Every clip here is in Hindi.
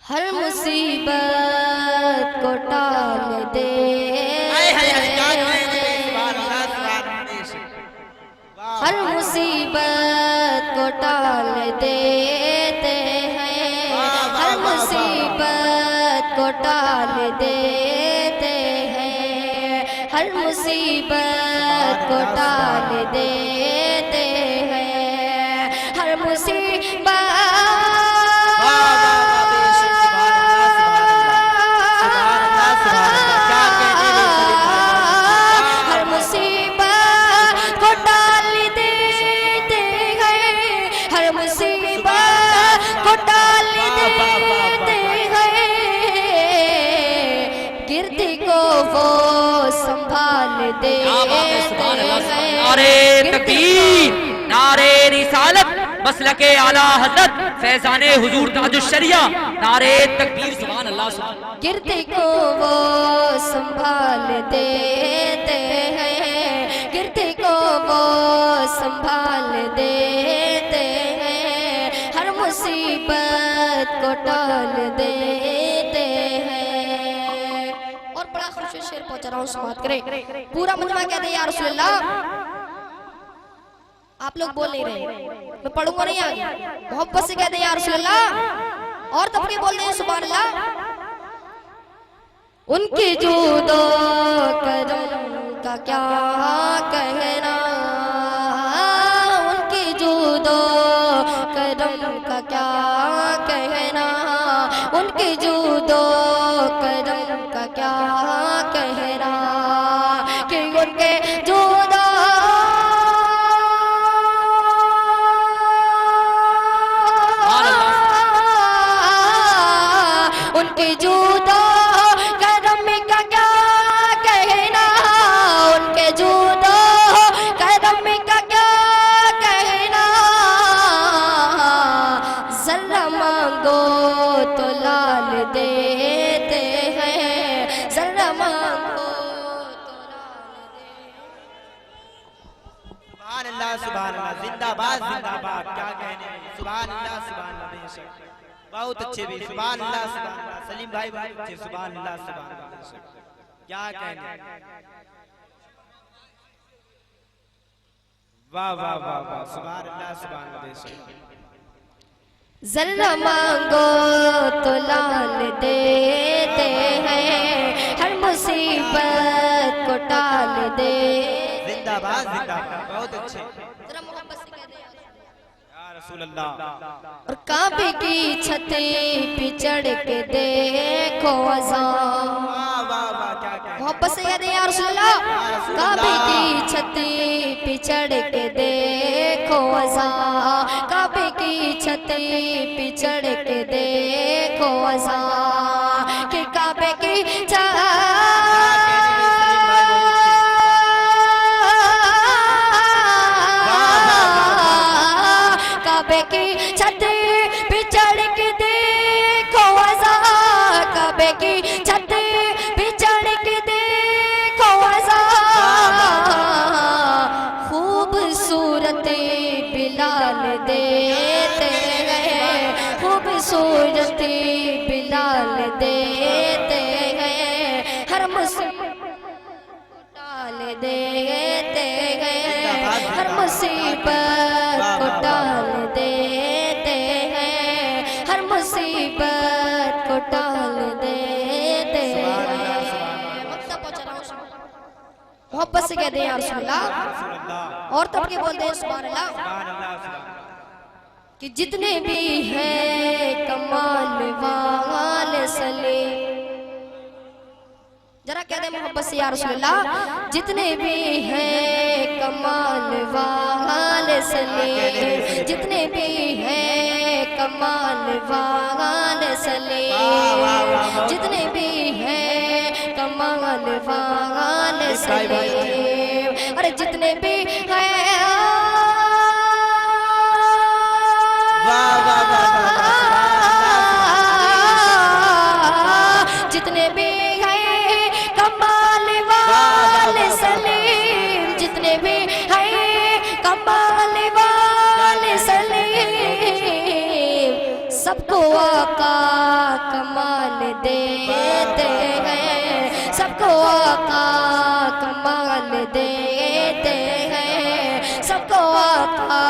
हर मुसीबत को टाल दे, हर मुसीबत को टाल देते हैं, हर मुसीबत को टाल देते हैं, हर मुसीबत को टाल देते हैं, हर मुसीबत नारे तकबीर, नारे रिसालत, मसलके आला हज़रत फैज़ाने हुजूर ताजुश शरिया, नारे तकबीर, सुभान अल्लाह। गिरते को वो संभाल देते हैं, गिरते को वो संभाल देते हैं, हर मुसीबत को टाल देते हैं। और बड़ा खुश शेर पहुंचा रहा हूँ, समाप्त करें। पूरा मजमा कहते हैं या रसूल अल्लाह। आप लोग बोल नहीं रहे, मैं पढ़ूंगा नहीं आगे। मोहब्बत से कहते हैं या रसूल अल्लाह, और तबके बोलते हैं सुभान अल्लाह। उनके जूदो करम का क्या कहना, उनके जूदो करम का क्या कहना, उनके जूदो करम का क्या कहना, कि उनके जूदो उनके जूदो करम का क्या कहना, उनके जूदो करम का क्या कहना, जरा मांगो तो लाल देते हैं, जरा मांगो तो लाल दे। सुभान अल्लाह, सुभान अल्लाह, जिंदाबाद जिंदाबाद, क्या कहने, सुभान अल्लाह, सुभान अल्लाह, बेशक बहुत अच्छे भी, सुभान अल्लाह, सुभान अल्लाह, सलीम भाई बहुत अच्छे, सुभान अल्लाह, सुभान अल्लाह, क्या कहने, वाह वाह वाह वाह, सुभान अल्लाह, सुभान अल्लाह, बेशक। जरा मांगो तो लाल देते हैं, हर मुसीबत को टाल दे। जिंदाबाद जिंदाबाद, बहुत अच्छे, जरा मोहब्बत से कह दे या रसूल अल्लाह। और काबे की छत पे चढ़ के देखो अज़ान, वाह वाह वाह, क्या कहने, मोहब्बत से कह दे या रसूल अल्लाह। काबे की छत पे चढ़ के देखो अज़ान, काबे की छत पे चढ़ के देखो अज़ान, कि काबे की काबे की छत पे चढ़ के देखो अज़ान, काबे की छत पे चढ़ के देखो अज़ान, खूबसूरत बिलाल देते हैं, खूबसूरत बिलाल देते हैं, हर मुसीबत टाल देते हैं, हर मुसीबत को टाल देते हैं, हर मुसीबत को टाल देते हैं। मोहब्बत से कहते हैं या रसूल अल्लाह, और तब के बोलते हैं सुभान अल्लाह, कि जितने भी हैं कमाल वाले सले, जरा कह दे मोहब्बत से या रसूल अल्लाह, जितने भी हैं कमाल वाले सले, जितने भी हैं कमाल वाले सले, जितने भी हैं कमाल वाले सले, अरे जितने भी हैं जितने भी हैं कमाल वाले सलीम, जितने भी हैं कमाल वाले सलीम, सबको आका कमाल देते हैं, सबको आका कमाल देते हैं, सबको आका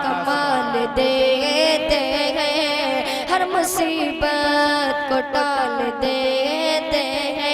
कमाल देते हैं, हर मुसीबत को टाल देते हैं।